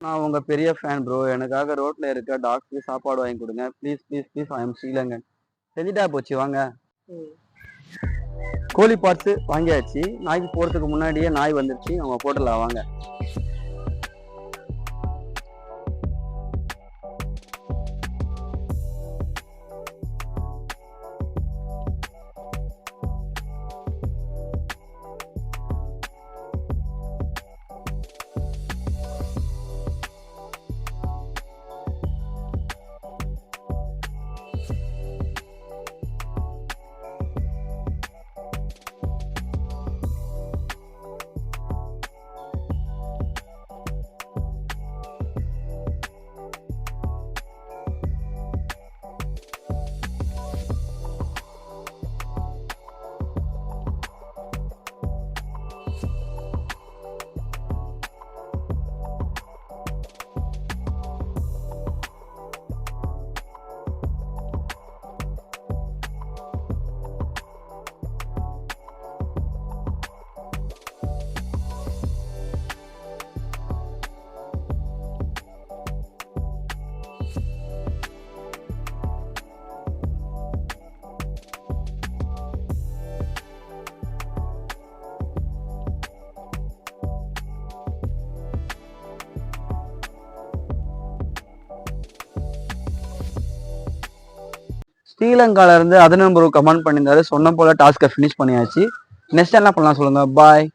நான் உங்க பெரிய ஃபேன் ப்ரோ. எனக்காக ரோட்ல இருக்க டாக்ஸ்க்கு சாப்பாடு வாங்கி குடுங்க. Please, please, please. I am Sri Lankan. செஞ்சுட்டா போச்சு வாங்க. ம். கோழி பார்ட்ஸ் வாங்கியாச்சு. நாய்க்கு போறதுக்கு முன்னாடியே நாய் வந்துருச்சு. அவங்க போட்டுடலாம் வாங்க. ஸ்ரீலங்கால இருந்து அதன ப்ரோ கமெண்ட் பண்ணியிருந்தாரு. சொன்ன போல டாஸ்க்கை ஃபினிஷ் பண்ணியாச்சு. நெக்ஸ்ட் என்ன பண்ணலாம் சொல்லுங்க. பாய்.